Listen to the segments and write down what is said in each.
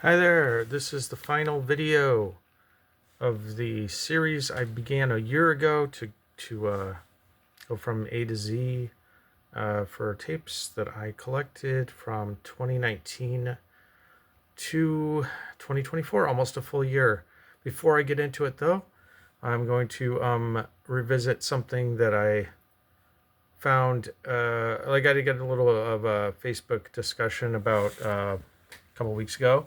Hi there, this is the final video of the series I began a year ago to go from A to Z for tapes that I collected from 2019 to 2024, almost a full year. Before I get into it though, I'm going to revisit something that I found, I did get a little of a Facebook discussion about a couple weeks ago,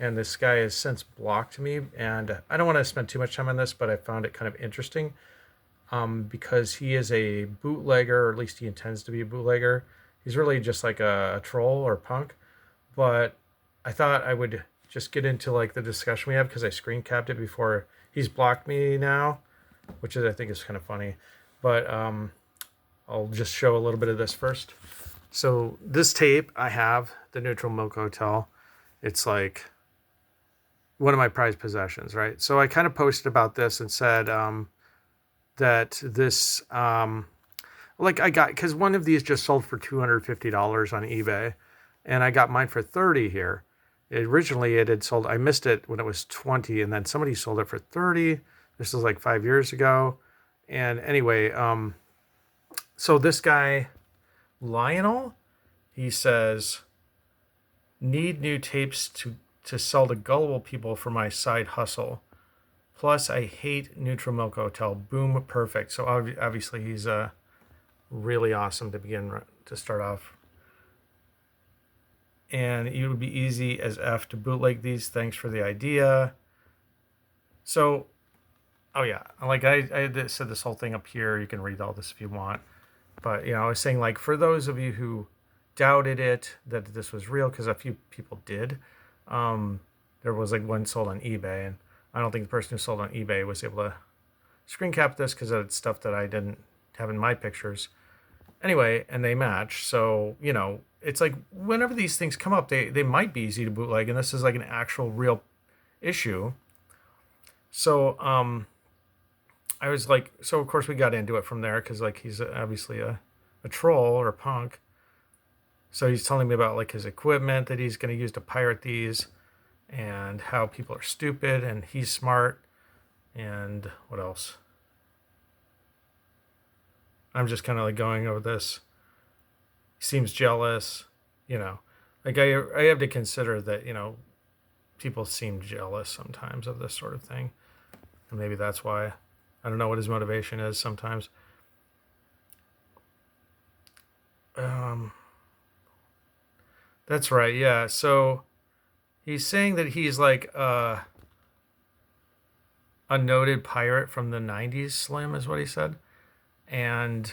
and this guy has since blocked me. And I don't want to spend too much time on this, but I found it kind of interesting because he is a bootlegger, or at least he intends to be a bootlegger. He's really just like a troll or punk. But I thought I would just get into like the discussion we have because I screen capped it before he's blocked me now, which is I think is kind of funny. But I'll just show a little bit of this first. So this tape I have, the Neutral Milk Hotel. It's like one of my prized possessions, right? So I kind of posted about this and said that this, I got, because one of these just sold for $250 on eBay, and I got mine for 30 here. Originally, it had sold, I missed it when it was 20, and then somebody sold it for 30. This was like 5 years ago. And anyway, so this guy, Lionel, he says, need new tapes to sell to gullible people for my side hustle. Plus, I hate Neutral Milk Hotel. Boom, perfect. So obviously he's really awesome to start off. And it would be easy as F to bootleg these. Thanks for the idea. So, oh yeah, like I said this whole thing up here. You can read all this if you want. But, I was saying, like, for those of you who doubted it, that this was real, because a few people did, there was like one sold on eBay, and I don't think the person who sold on eBay was able to screen cap this because it's stuff that I didn't have in my pictures. Anyway, and they match. So, it's like whenever these things come up, they might be easy to bootleg, and this is like an actual real issue. So, I was like, so of course we got into it from there because like he's obviously a troll or a punk. So he's telling me about like his equipment that he's going to use to pirate these, and how people are stupid and he's smart, and what else? I'm just kind of like going over this. He seems jealous, like I have to consider that, people seem jealous sometimes of this sort of thing. And maybe that's why. I don't know what his motivation is sometimes. That's right, yeah. So he's saying that he's like a noted pirate from the 90s, Slim is what he said. And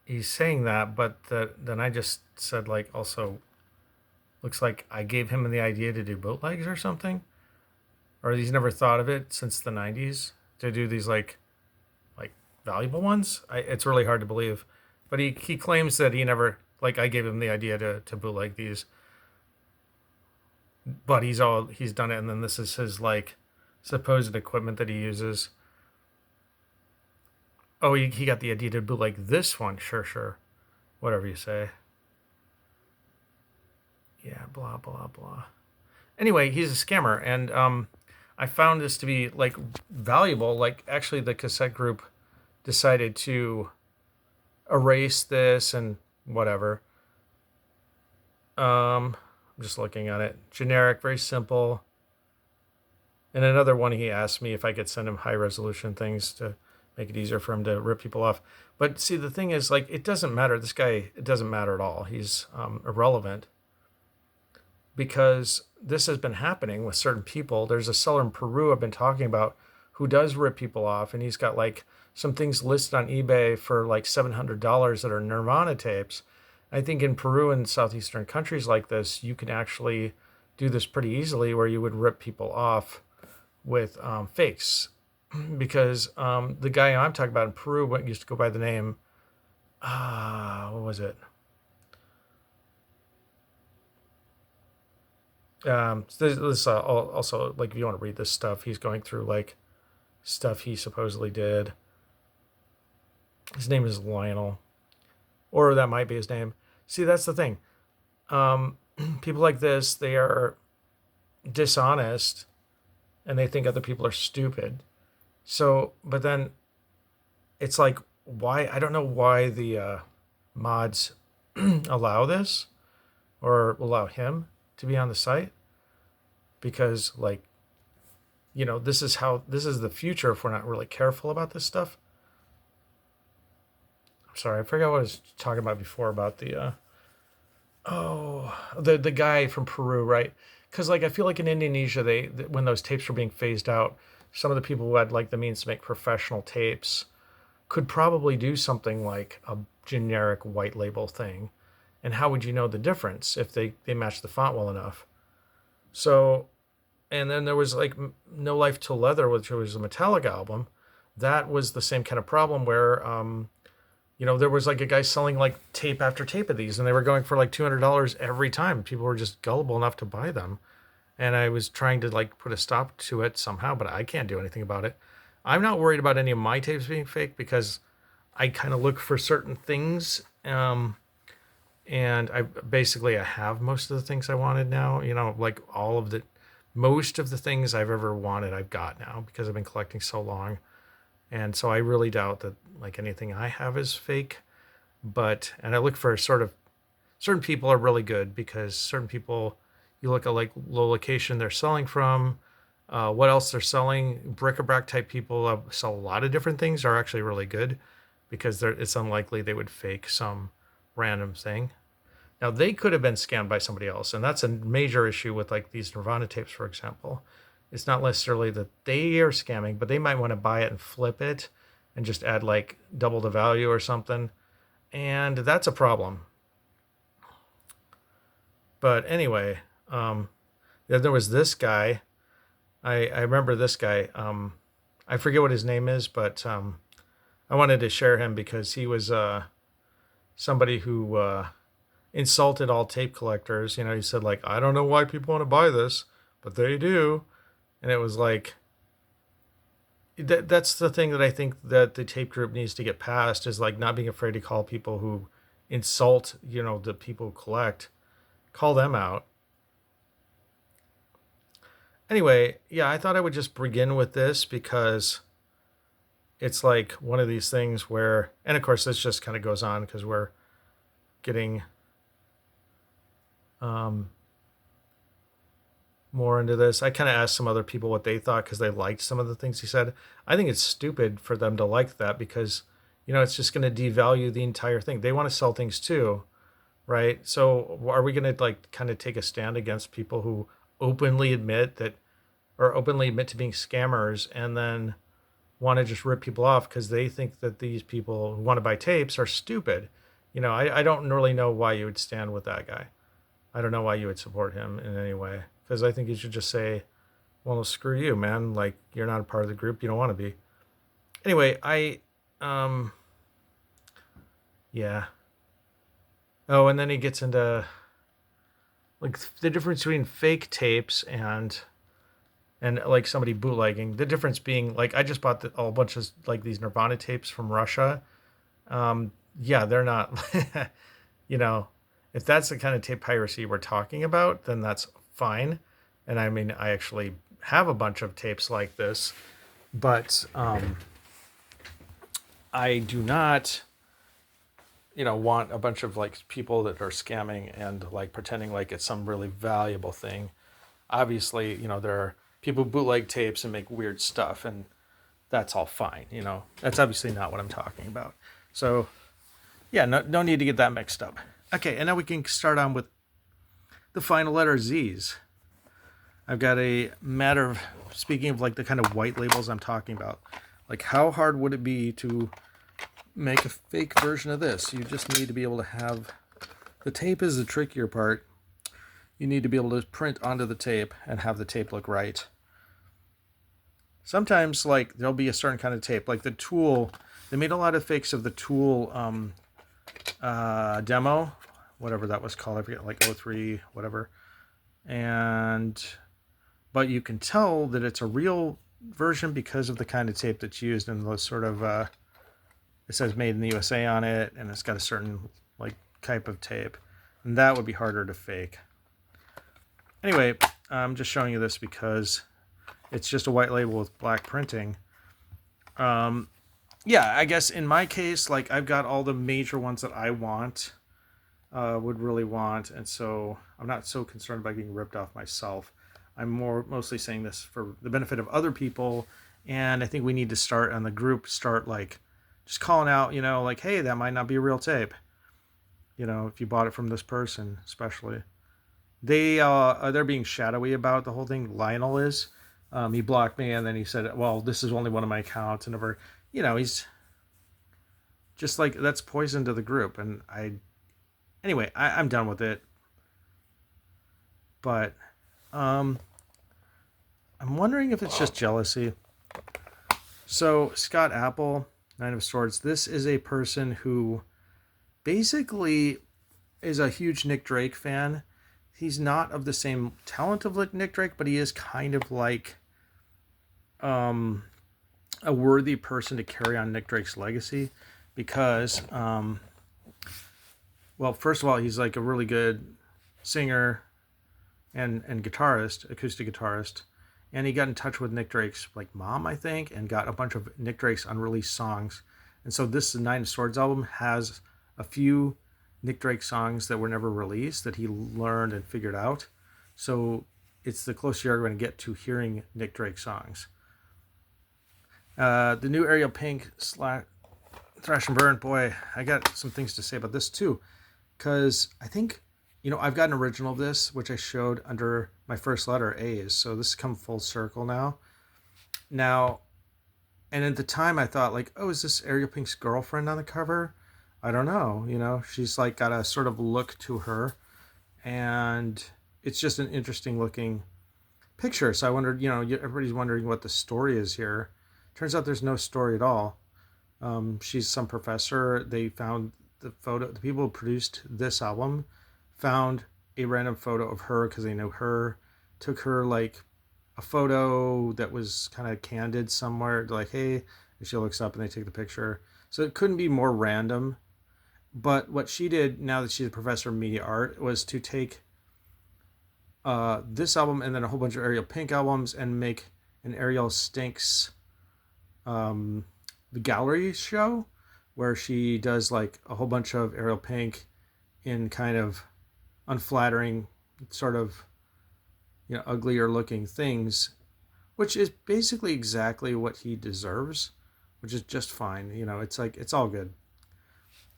he's saying that, but then I just said, like, also looks like I gave him the idea to do bootlegs or something. Or he's never thought of it since the 90s to do these like valuable ones. It's really hard to believe. But he claims that he never, like, I gave him the idea to bootleg these. But he's done it, and then this is his like supposed equipment that he uses. Oh, he got the idea to bootleg this one. Sure. Whatever you say. Yeah, blah, blah, blah. Anyway, he's a scammer, and I found this to be like valuable. Like, actually, the cassette group decided to erase this and whatever. I'm just looking at it. Generic, very simple. And another one, he asked me if I could send him high resolution things to make it easier for him to rip people off. But see, the thing is, like, it doesn't matter. This guy, it doesn't matter at all. He's irrelevant, because this has been happening with certain people. There's a seller in Peru I've been talking about who does rip people off, and he's got like some things listed on eBay for like $700 that are Nirvana tapes. I think in Peru and southeastern countries like this, you can actually do this pretty easily, where you would rip people off with fakes. Because the guy I'm talking about in Peru used to go by the name, what was it? This also, like, if you want to read this stuff, he's going through like stuff he supposedly did. His name is Lionel, or that might be his name. See, that's the thing. People like this, they are dishonest and they think other people are stupid. So, but then it's like, why? I don't know why the mods allow this or allow him to be on the site, because like, this is the future if we're not really careful about this stuff. I'm sorry, I forgot what I was talking about before about the the guy from Peru, right? Because like I feel like in Indonesia, when those tapes were being phased out, some of the people who had like the means to make professional tapes could probably do something like a generic white label thing. And how would you know the difference if they match the font well enough? So, and then there was like No Life Till Leather, which was a Metallica album. That was the same kind of problem where, there was like a guy selling like tape after tape of these, and they were going for like $200 every time. People were just gullible enough to buy them. And I was trying to like put a stop to it somehow, but I can't do anything about it. I'm not worried about any of my tapes being fake because I kind of look for certain things. And I have most of the things I wanted now, like most of the things I've ever wanted, I've got now because I've been collecting so long. And so I really doubt that like anything I have is fake, and I look for certain people are really good because certain people, you look at like the location they're selling from, what else they're selling. Bric-a-brac type people sell a lot of different things, are actually really good because it's unlikely they would fake some random thing. Now they could have been scammed by somebody else, and that's a major issue with like these Nirvana tapes, for example. It's not necessarily that they are scamming, but they might want to buy it and flip it and just add like double the value or something. And that's a problem. But anyway, then there was this guy. I remember this guy. I forget what his name is, but I wanted to share him because he was somebody who insulted all tape collectors. He said like, I don't know why people want to buy this, but they do. And it was like, that's the thing that I think that the tape group needs to get past, is like not being afraid to call people who insult, the people who collect, call them out. Anyway, yeah, I thought I would just begin with this because it's like one of these things where, and of course this just kind of goes on because we're getting more into this. I kind of asked some other people what they thought because they liked some of the things he said. I think it's stupid for them to like that because, it's just going to devalue the entire thing. They want to sell things too, right? So are we going to like kind of take a stand against people who openly admit to being scammers and then want to just rip people off because they think that these people who want to buy tapes are stupid? I don't really know why you would stand with that guy. I don't know why you would support him in any way, because I think you should just say, well, screw you, man. Like, you're not a part of the group. You don't want to be. Anyway, yeah. Oh, and then he gets into like the difference between fake tapes and like somebody bootlegging. The difference being like, I just bought a whole bunch of like these Nirvana tapes from Russia. Yeah, they're not, if that's the kind of tape piracy we're talking about, then that's fine. And I mean, I actually have a bunch of tapes like this, but I do not, want a bunch of like people that are scamming and like pretending like it's some really valuable thing. Obviously, there are people who bootleg tapes and make weird stuff, and that's all fine. That's obviously not what I'm talking about. So yeah, no need to get that mixed up. Okay, and now we can start on with the final letter Z's. I've got a matter of, speaking of like the kind of white labels I'm talking about, like how hard would it be to make a fake version of this? You just need to be able to have, the tape is the trickier part. You need to be able to print onto the tape and have the tape look right. Sometimes like there'll be a certain kind of tape, like the Tool, they made a lot of fakes of the Tool demo, whatever that was called, I forget, like 03, whatever. But you can tell that it's a real version because of the kind of tape that's used in those sort of, it says made in the USA on it, and it's got a certain like type of tape, and that would be harder to fake. Anyway, I'm just showing you this because it's just a white label with black printing. Yeah, I guess in my case, like I've got all the major ones that I want, would really want, and so I'm not so concerned about getting ripped off myself. I'm mostly saying this for the benefit of other people, and I think we need to start on the group, start like just calling out, like, hey, that might not be a real tape. If you bought it from this person, especially. They're being shadowy about the whole thing. Lionel is. He blocked me, and then he said, well, this is only one of my accounts, and never, he's just like, that's poison to the group. And anyway, I'm done with it. But I'm wondering if it's just jealousy. So Scott Apple, Nine of Swords, this is a person who basically is a huge Nick Drake fan. He's not of the same talent of Nick Drake, but he is kind of like a worthy person to carry on Nick Drake's legacy because, well, first of all, he's like a really good singer and guitarist, acoustic guitarist. And he got in touch with Nick Drake's like mom, I think, and got a bunch of Nick Drake's unreleased songs. And so this Nine of Swords album has a few Nick Drake songs that were never released that he learned and figured out. So it's the closest you're going to get to hearing Nick Drake songs. The new Ariel Pink Thrash and Burn, boy, I got some things to say about this too. Because I think, I've got an original of this, which I showed under my first letter, A's. So this has come full circle now. And at the time I thought like, oh, is this Ariel Pink's girlfriend on the cover? I don't know. She's like got a sort of look to her. And it's just an interesting looking picture. So I wondered, everybody's wondering what the story is here. Turns out there's no story at all. She's some professor. They found the photo. The people who produced this album found a random photo of her because they knew her, took her like a photo that was kind of candid somewhere, like, hey, and she looks up and they take the picture. So it couldn't be more random. But what she did, now that she's a professor of media art, was to take this album and then a whole bunch of Ariel Pink albums and make an Ariel Stinks the gallery show where she does like a whole bunch of Ariel Pink in kind of unflattering, sort of, uglier looking things, which is basically exactly what he deserves, which is just fine. It's like, it's all good.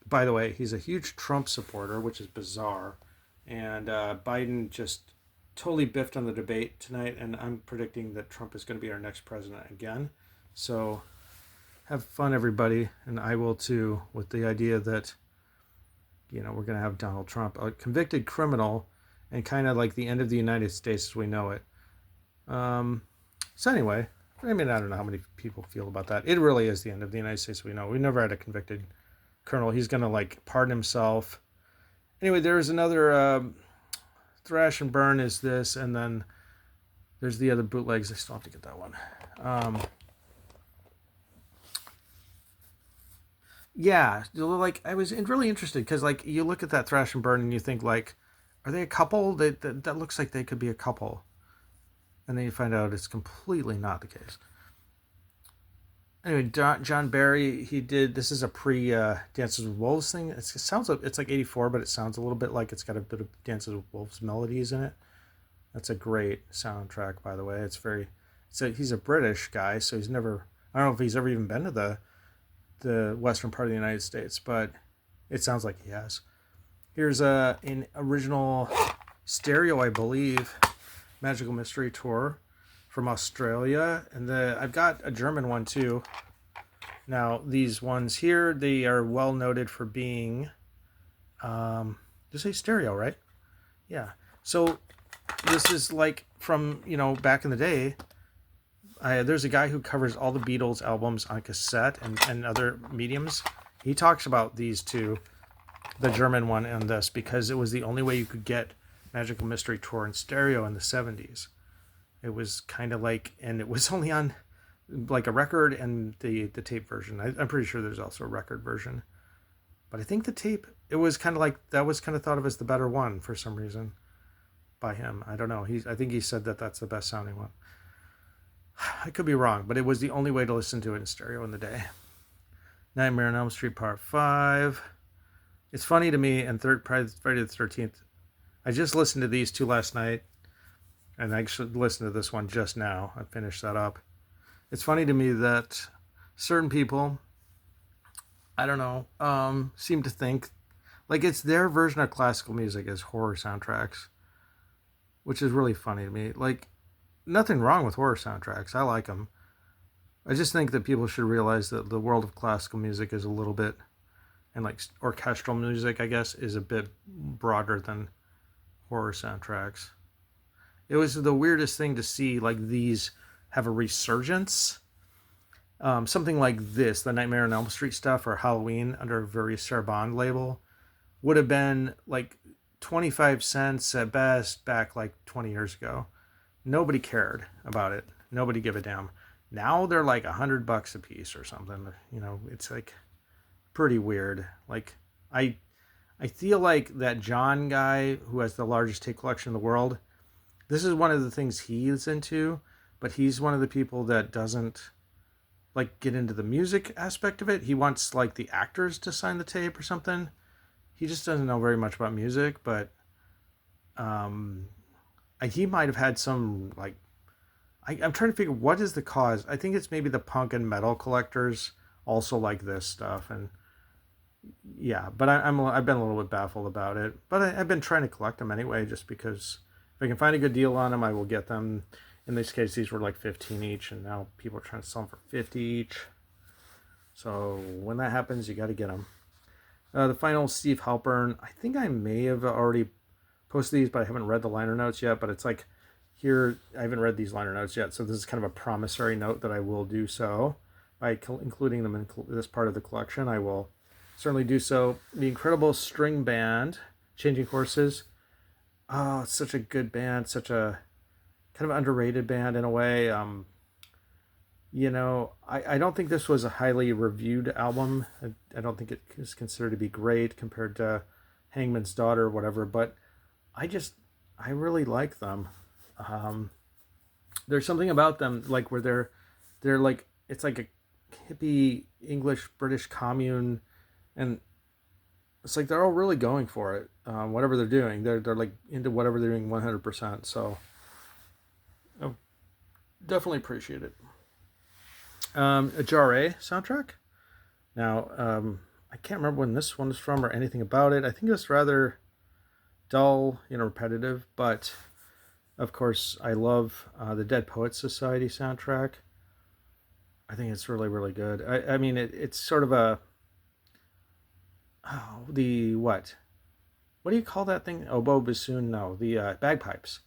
By the way, he's a huge Trump supporter, which is bizarre. And Biden just totally biffed on the debate tonight, and I'm predicting that Trump is going to be our next president again. So have fun, everybody, and I will too, with the idea that, we're going to have Donald Trump, a convicted criminal, and kind of like the end of the United States as we know it. So anyway, I don't know how many people feel about that. It really is the end of the United States as we know. We never had a convicted criminal. He's going to like pardon himself. Anyway, there's another Thrash and Burn is this, and then there's the other bootlegs. I still have to get that one. Yeah, like I was really interested because like you look at that Thrash and Burn and you think like, are they a couple? That looks like they could be a couple, and then you find out it's completely not the case. Anyway, John Barry, he did, this is a pre Dances with Wolves thing. It sounds like, it's like 84, but it sounds a little bit like it's got a bit of Dances with Wolves melodies in it. That's a great soundtrack, by the way. He's a British guy, so he's never, I don't know if he's ever even been to the western part of the United States, but it sounds like he has. Here's an original stereo, I believe, Magical Mystery Tour from Australia, and I've got a German one too. Now these ones here, they are well noted for being just say stereo, right? Yeah. So this is like from back in the day. There's a guy who covers all the Beatles albums on cassette and other mediums. He talks about these two, the German one and this, because it was the only way you could get Magical Mystery Tour in stereo in the 70s. It was kind of like, and it was only on like a record and the tape version. I'm pretty sure there's also a record version. But I think the tape, it was kind of like, that was kind of thought of as the better one for some reason. by him. I don't know. I think he said that that's the best sounding one. I could be wrong, but it was the only way to listen to it in stereo in the day. Nightmare on Elm Street Part 5. It's funny to me, and Friday the 13th. I just listened to these two last night, and I actually listened to this one just now. I finished that up. It's funny to me that certain people, I don't know, seem to think like it's their version of classical music as horror soundtracks, which is really funny to me. Like, nothing wrong with horror soundtracks. I like them. I just think that people should realize that the world of classical music is a little bit, and like orchestral music, I guess, is a bit broader than horror soundtracks. It was the weirdest thing to see like these have a resurgence. Something like this, the Nightmare on Elm Street stuff, or Halloween under a very Sarah Bond label, would have been like 25 cents at best back like 20 years ago. Nobody cared about it. Nobody gave a damn. Now they're like $100 a piece or something. You know, it's like pretty weird. Like I feel like that John guy who has the largest tape collection in the world, this is one of the things he's into, but he's one of the people that doesn't like get into the music aspect of it. He wants like the actors to sign the tape or something. He just doesn't know very much about music, but he might have had some like, I'm trying to figure what is the cause. I think it's maybe the punk and metal collectors also like this stuff, and yeah. But I've been a little bit baffled about it. But I've been trying to collect them anyway, just because if I can find a good deal on them, I will get them. In this case, these were like 15 each, and now people are trying to sell them for 50 each. So when that happens, you got to get them. The final Steve Halpern. I think I may have already posted these, but I haven't read the liner notes yet. But it's like, here, I haven't read these liner notes yet, so this is kind of a promissory note that I will do so. By including them in this part of the collection, I will certainly do so. The Incredible String Band, Changing Horses. Oh, it's such a good band, such a kind of underrated band in a way. You know, I don't think this was a highly reviewed album. I don't think it is considered to be great compared to Hangman's Daughter or whatever, but I really like them. There's something about them, like where they're like, it's like a hippie English British commune, and it's like they're all really going for it. Whatever they're doing, they're like into whatever they're doing 100%. So I definitely appreciate it. A Jarre soundtrack. Now, I can't remember when this one is from or anything about it. I think it's rather dull, repetitive, but of course, I love the Dead Poets Society soundtrack. I think it's really, really good. I mean, it's sort of a... Oh, the what? What do you call that thing? Oboe, bassoon? No, the bagpipes.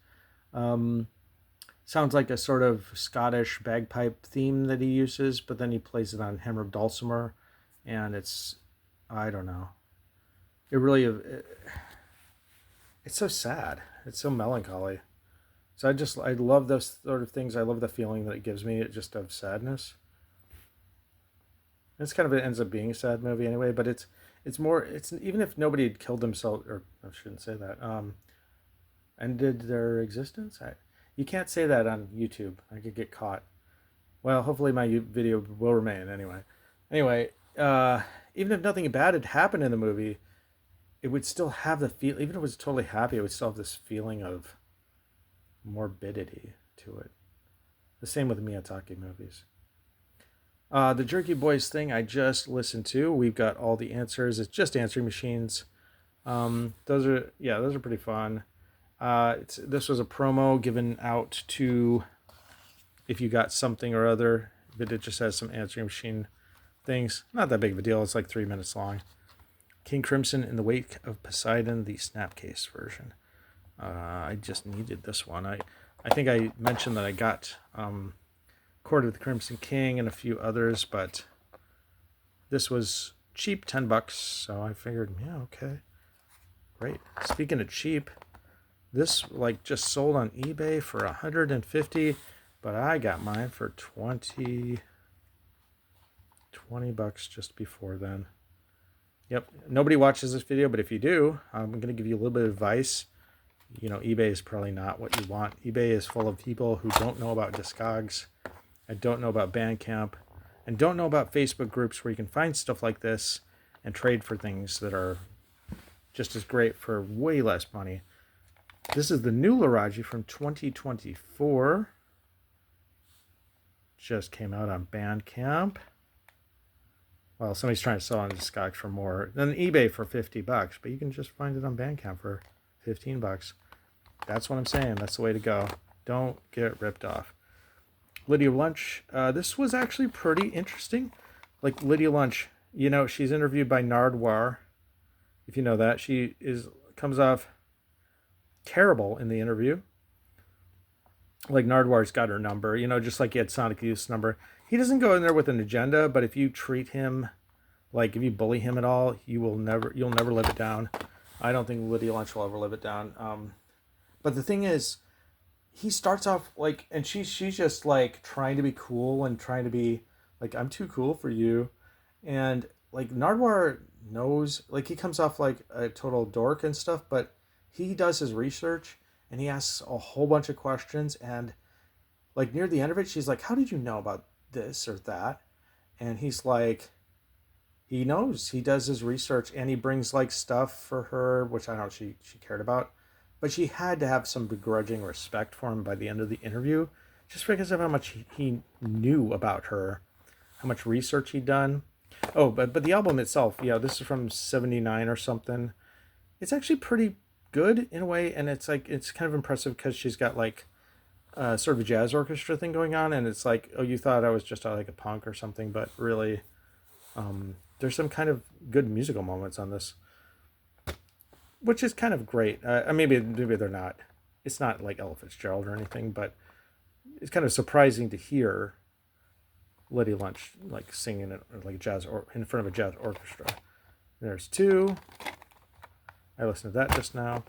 Sounds like a sort of Scottish bagpipe theme that he uses, but then he plays it on hammered dulcimer, and it's... I don't know. It really... It's so sad. It's so melancholy. So I love those sort of things. I love the feeling that it gives me, just of sadness. It's kind of, it ends up being a sad movie anyway, but it's even if nobody had killed themselves, or I shouldn't say that, ended their existence. You can't say that on YouTube. I could get caught. Well, hopefully my video will remain anyway. Anyway, even if nothing bad had happened in the movie, it would still have the feel. Even if it was totally happy, it would still have this feeling of morbidity to it. The same with Miyazaki movies. The Jerky Boys thing I just listened to. We've got all the answers. It's just answering machines. Those are pretty fun. This was a promo given out to, if you got something or other, but it just has some answering machine things. Not that big of a deal. It's like 3 minutes long. King Crimson in the Wake of Poseidon, the Snapcase version. I just needed this one. I think I mentioned that I got Court of the Crimson King and a few others, but this was cheap, $10. So I figured, yeah, okay, great. Speaking of cheap, this like just sold on eBay for $150, but I got mine for $20 just before then. Yep. Nobody watches this video, but if you do, I'm going to give you a little bit of advice. you know, eBay is probably not what you want. eBay is full of people who don't know about Discogs, and don't know about Bandcamp, and don't know about Facebook groups where you can find stuff like this and trade for things that are just as great for way less money. This is the new RATJ from 2024. Just came out on Bandcamp. Well, somebody's trying to sell on Discogs for more than eBay for $50, but you can just find it on Bandcamp for $15. That's what I'm saying. That's the way to go. Don't get ripped off. Lydia Lunch. This was actually pretty interesting. Like Lydia Lunch, you know, she's interviewed by Nardwuar. If you know that, she comes off terrible in the interview. Like Nardwuar's got her number, you know, just like he had Sonic Youth's number. He doesn't go in there with an agenda, but if you treat him, like if you bully him at all, you'll never live it down. I don't think Lydia Lunch will ever live it down. But the thing is, he starts off like, and she's just like trying to be cool and trying to be like, I'm too cool for you. And like Nardwuar knows, like he comes off like a total dork and stuff, but he does his research and he asks a whole bunch of questions. And like near the end of it, she's like, how did you know about this or that? And he's like, he knows, he does his research, and he brings like stuff for her, which I don't know she cared about. But she had to have some begrudging respect for him by the end of the interview, just because of how much he knew about her, how much research he'd done. Oh, but the album itself, yeah, this is from 79 or something. It's actually pretty good in a way, and it's like, it's kind of impressive because she's got like sort of a jazz orchestra thing going on, and it's like, oh, you thought I was just like a punk or something, but really, there's some kind of good musical moments on this, which is kind of great. Maybe they're not. It's not like Ella Fitzgerald or anything, but it's kind of surprising to hear Lydia Lunch like singing it like jazz or in front of a jazz orchestra. There's two. I listened to that just now.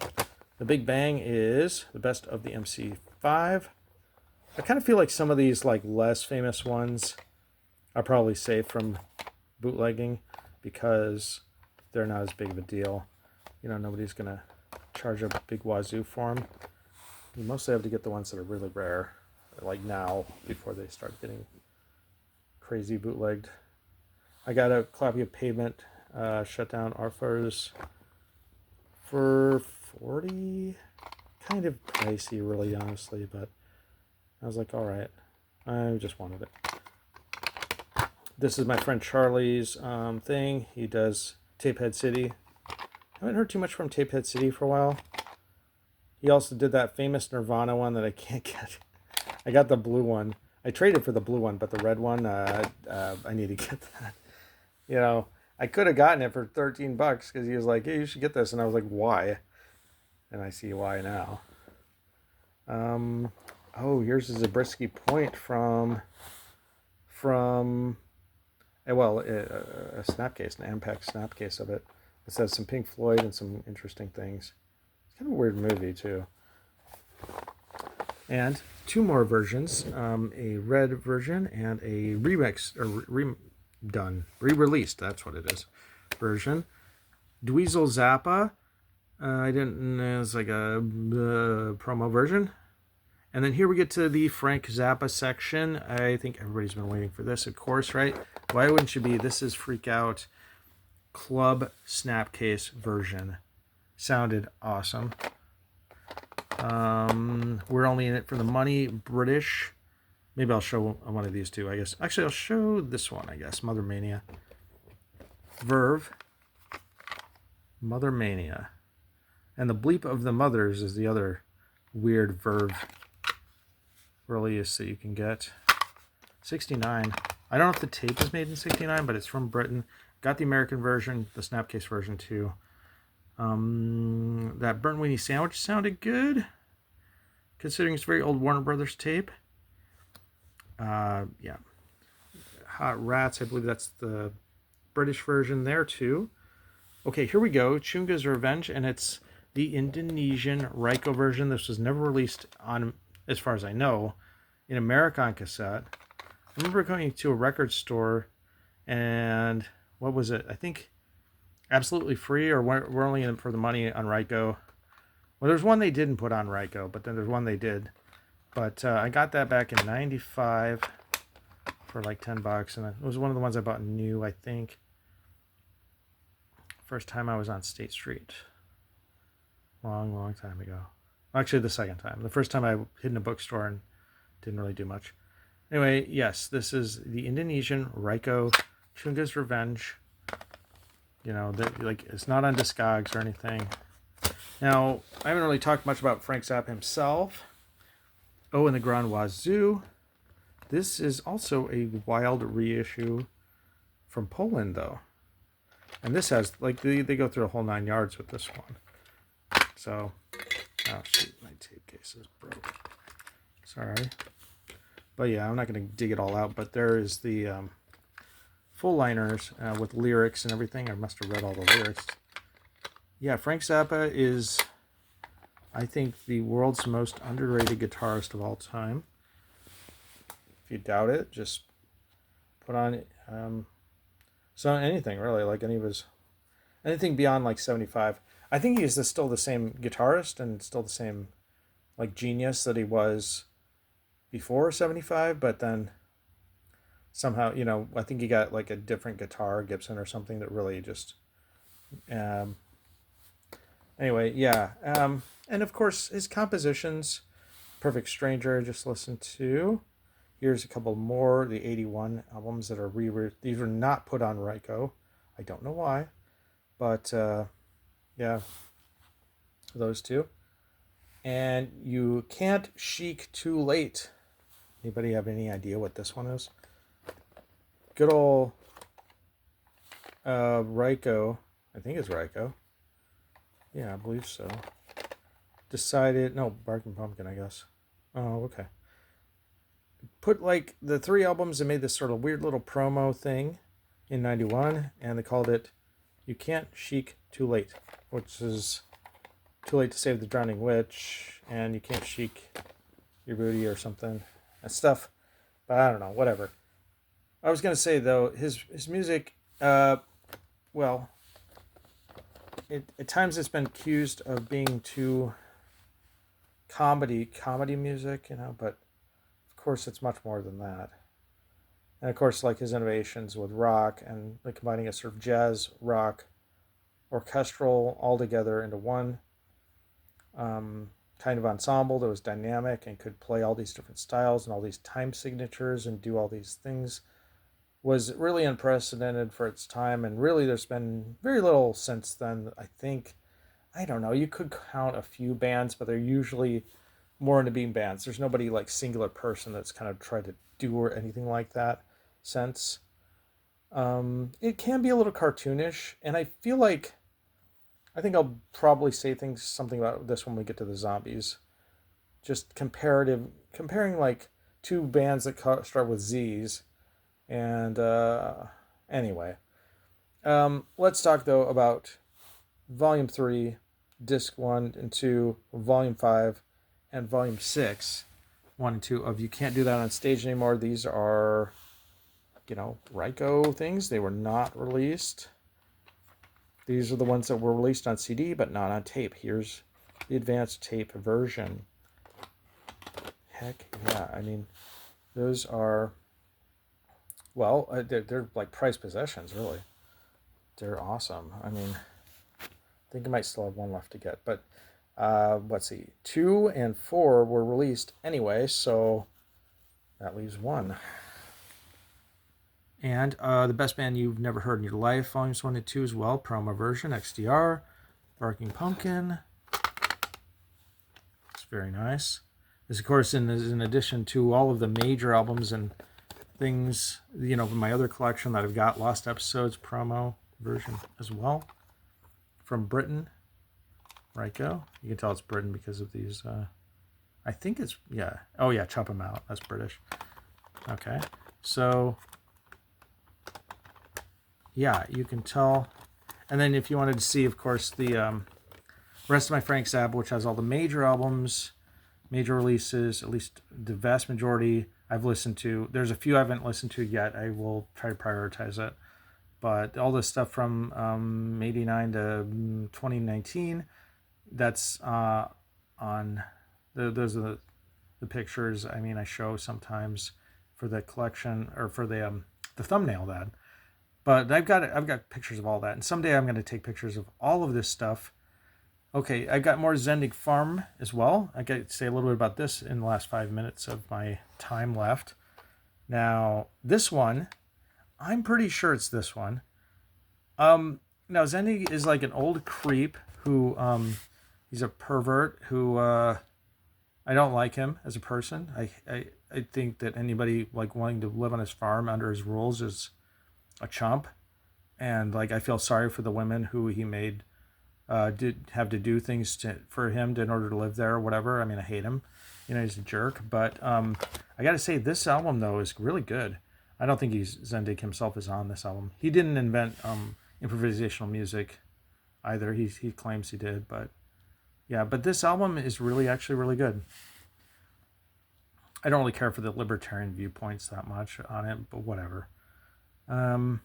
The Big Bang is the best of the MC5. I kind of feel like some of these like less famous ones are probably safe from bootlegging because they're not as big of a deal. You know, nobody's going to charge a big wazoo for them. You mostly have to get the ones that are really rare, like now, before they start getting crazy bootlegged. I got a copy of Pavement, Shutdown Offers for $40. Kind of pricey, really, honestly, but I was like, all right, I just wanted it. This is my friend Charlie's thing. He does Tapehead City. I haven't heard too much from Tapehead City for a while. He also did that famous Nirvana one that I can't get. I got the blue one. I traded for the blue one, but the red one, I need to get that. You know, I could have gotten it for $13 because he was like, hey, you should get this. And I was like, why? And I see why now. Oh, here's a Zabriskie Point from a snapcase, an Ampex snapcase of it. It says some Pink Floyd and some interesting things. It's kind of a weird movie, too. And two more versions, a red version and a remix, or re-released, that's what it is, version. Dweezil Zappa, it's like a promo version. And then here we get to the Frank Zappa section. I think everybody's been waiting for this, of course, right? Why wouldn't you be? This is Freak Out Club Snapcase version. Sounded awesome. We're only in it for the money. British. Maybe I'll show one of these two, I guess. Actually, I'll show this one, I guess. Mother Mania. Verve. Mother Mania. And the Bleep of the Mothers is the other weird Verve release that you can get. 69. I don't know if the tape is made in 69, but it's from Britain. Got the American version, the Snapcase version too. That Burnt Weenie Sandwich sounded good, considering it's very old Warner Brothers tape. Yeah. Hot Rats, I believe that's the British version there too. Okay, here we go. Chunga's Revenge, and it's the Indonesian Raiko version. This was never released on, as far as I know, in America on cassette. I remember going to a record store, and what was it? I think Absolutely Free, or We're Only in it for the Money on Raiko. Well, there's one they didn't put on Ryko, but then there's one they did. But I got that back in '95 for like $10, and it was one of the ones I bought new, I think. First time I was on State Street. Long time ago. Actually, the second time. The first time I hid in a bookstore and didn't really do much. Anyway, yes, this is the Indonesian Ryko Chunga's Revenge. You know, like it's not on Discogs or anything. Now, I haven't really talked much about Frank Zappa himself. Oh, and the Grand Wazoo. This is also a wild reissue from Poland, though. And this has, like, they go through a whole 9 yards with this one. So, oh shoot, my tape case is broke. Sorry. But yeah, I'm not going to dig it all out, but there is the full liners with lyrics and everything. I must have read all the lyrics. Yeah, Frank Zappa is, I think, the world's most underrated guitarist of all time. If you doubt it, just put on so anything really, like anything beyond like 75. I think he's still the same guitarist and still the same like genius that he was before 75, but then somehow, you know, I think he got like a different guitar, Gibson or something, that really just anyway, yeah. And of course his compositions, Perfect Stranger, just listened to. Here's a couple more, the 81 albums that are these were not put on Ryko. I don't know why, but yeah, those two. And You Can't Chic Too Late. Anybody have any idea what this one is? Good old Ryko. I think it's Ryko. Yeah, I believe so. Decided, no, Barking Pumpkin, I guess. Oh, okay. Put like the 3 albums and made this sort of weird little promo thing in '91, and they called it You Can't Chic Too Late, which is too late to save the drowning witch, and you can't chic your booty or something. That stuff, but I don't know, whatever. I was going to say, though, his music, well, at times it's been accused of being too comedy music, you know, but of course it's much more than that. And of course, like his innovations with rock and like combining a sort of jazz, rock, orchestral all together into one kind of ensemble that was dynamic and could play all these different styles and all these time signatures and do all these things, was really unprecedented for its time. And really there's been very little since then. I think, I don't know, you could count a few bands, but they're usually more into being bands. There's nobody like singular person that's kind of tried to do or anything like that since. It can be a little cartoonish, and I feel like, I think I'll probably say something about this when we get to the Zombies. Just comparing like 2 bands that start with Z's. And anyway, let's talk though about Volume 3, Disc 1 and 2, Volume 5, and Volume 6, 1 and 2 of You Can't Do That on Stage Anymore. These are, you know, Ryko things. They were not released. These are the ones that were released on CD, but not on tape. Here's the advanced tape version. Heck yeah. I mean, those are, well, they're like prized possessions, really. They're awesome. I mean, I think I might still have one left to get. But let's see. 2 and 4 were released anyway, so that leaves 1. And The Best Band You've Never Heard in Your Life, Volumes 1 and 2 as well, promo version, XDR, Barking Pumpkin. It's very nice. This, of course, is in addition to all of the major albums and things, you know, from my other collection that I've got, Lost Episodes, promo version as well. From Britain, Ryko. You can tell it's Britain because of these, I think it's, yeah. Oh, yeah, Chop 'Em Out. That's British. Okay. So, yeah, you can tell. And then if you wanted to see, of course, the rest of my Frank Zappa, which has all the major albums, major releases, at least the vast majority I've listened to. There's a few I haven't listened to yet. I will try to prioritize it. But all this stuff from 89 to 2019, that's on those are the pictures. I mean, I show sometimes for the collection or for the thumbnail that. But I've got pictures of all that, and someday I'm going to take pictures of all of this stuff. Okay, I've got more Zendig Farm as well. I got to say a little bit about this in the last 5 minutes of my time left. Now, this one, I'm pretty sure it's this one. Now Zendig is like an old creep who, he's a pervert who, I don't like him as a person. I think that anybody like wanting to live on his farm under his rules is a chump. And like, I feel sorry for the women who he made did have to do things for him in order to live there or whatever. I mean, I hate him. You know, he's a jerk. But I got to say, this album, though, is really good. I don't think Zendig himself is on this album. He didn't invent improvisational music either. He claims he did. But yeah, but this album is actually really good. I don't really care for the libertarian viewpoints that much on it, but whatever. I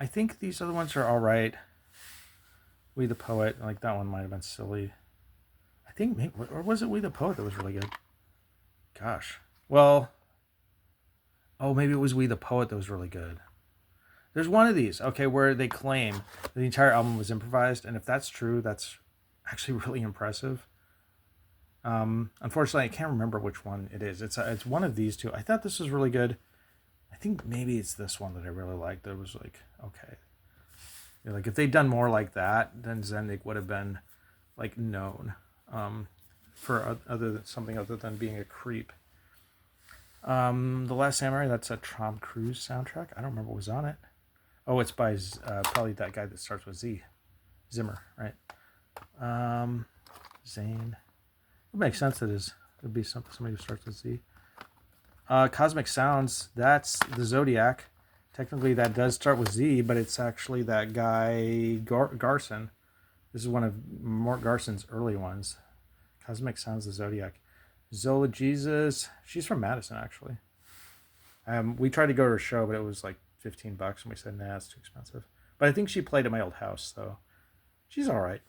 think these other ones are all right. We the Poet, like that one might have been silly. I think maybe, or was it We the Poet that was really good? Gosh. Well, oh, maybe it was We the Poet that was really good. There's one of these, okay, where they claim that the entire album was improvised, and if that's true, that's actually really impressive. Unfortunately, I can't remember which one it is. It's one of these two. I thought this was really good. I think maybe it's this one that I really liked. That was like, okay. Like if they'd done more like that, then Zendig would have been like known for something other than being a creep. The Last Samurai, that's a Tom Cruise soundtrack. I don't remember what was on it. Oh, it's by probably that guy that starts with Z. Zimmer, right? Zane. It makes sense that it'd be somebody who starts with Z. Cosmic Sounds, that's the Zodiac. Technically, that does start with Z, but it's actually that guy, Garson. This is one of Mort Garson's early ones. Cosmic Sounds, the Zodiac. Zola Jesus, she's from Madison, actually. We tried to go to her show, but it was like $15, and we said, nah, it's too expensive. But I think she played at my old house, so she's all right.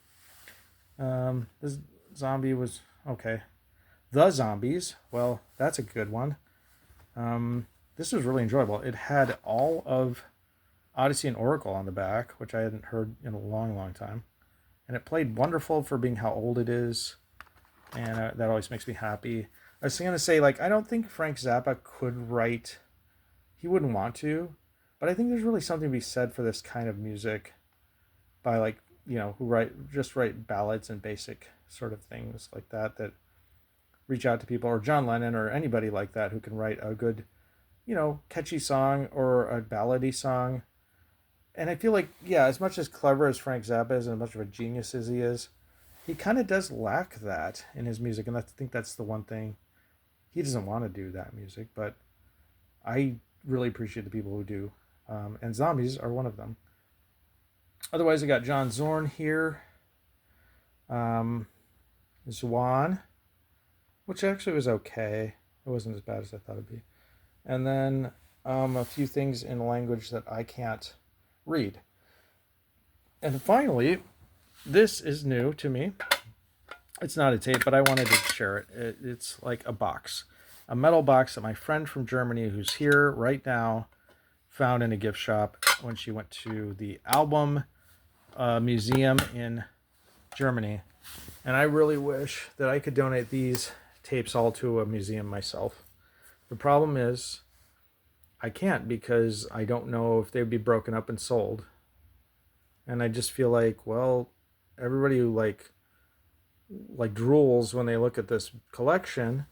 This Zombie was okay. The Zombies, well, that's a good one. This was really enjoyable. It had all of Odyssey and Oracle on the back, which I hadn't heard in a long, long time. And it played wonderful for being how old it is. And that always makes me happy. I was going to say, like, I don't think Frank Zappa could write. He wouldn't want to. But I think there's really something to be said for this kind of music by, like, you know, who write ballads and basic sort of things like that reach out to people. Or John Lennon or anybody like that who can write a good, you know, catchy song or a ballady song. And I feel like, yeah, as much as clever as Frank Zappa is and as much of a genius as he is, he kind of does lack that in his music. And I think that's the one thing. He doesn't want to do that music, but I really appreciate the people who do. And Zombies are one of them. Otherwise, I got John Zorn here. Zwan, which actually was okay. It wasn't as bad as I thought it'd be. And then a few things in a language that I can't read. And finally, this is new to me. It's not a tape, but I wanted to share it. It's like a box. A metal box that my friend from Germany, who's here right now, found in a gift shop when she went to the album museum in Germany. And I really wish that I could donate these tapes all to a museum myself. The problem is I can't because I don't know if they'd be broken up and sold. And I just feel like, well, everybody who like drools when they look at this collection,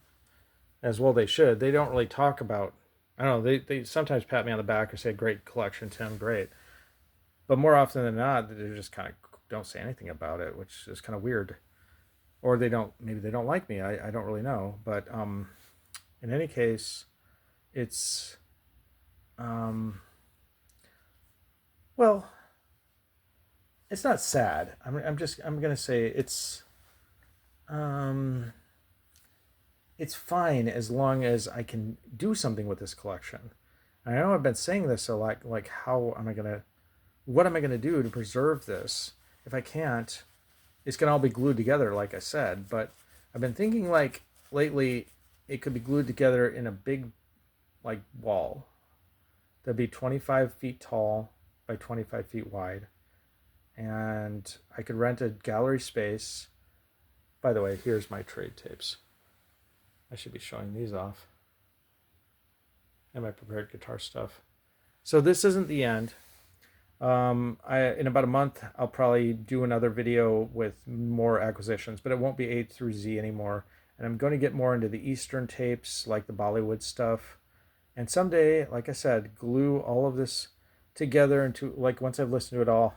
as well they should. They don't really talk about, I don't know, they sometimes pat me on the back or say, great collection, Tim, great. But more often than not, they just kind of don't say anything about it, which is kind of weird. Or maybe they don't like me. I don't really know. But in any case, it's, well, it's not sad. I'm going to say it's fine as long as I can do something with this collection. And I know I've been saying this a lot, what am I going to do to preserve this? If I can't, it's going to all be glued together, like I said. But I've been thinking, like, lately, it could be glued together in a big, like, wall. That'd be 25 feet tall by 25 feet wide. And I could rent a gallery space. By the way, here's my trade tapes. I should be showing these off. And my prepared guitar stuff. So this isn't the end. In about a month, I'll probably do another video with more acquisitions, but it won't be A through Z anymore. And I'm going to get more into the Eastern tapes, like the Bollywood stuff. And someday, like I said, glue all of this together into, like, once I've listened to it all,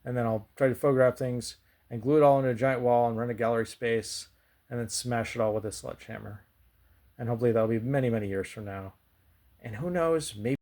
and then I'll try to photograph things and glue it all into a giant wall and rent a gallery space and then smash it all with a sledgehammer. And hopefully that'll be many, many years from now. And who knows, maybe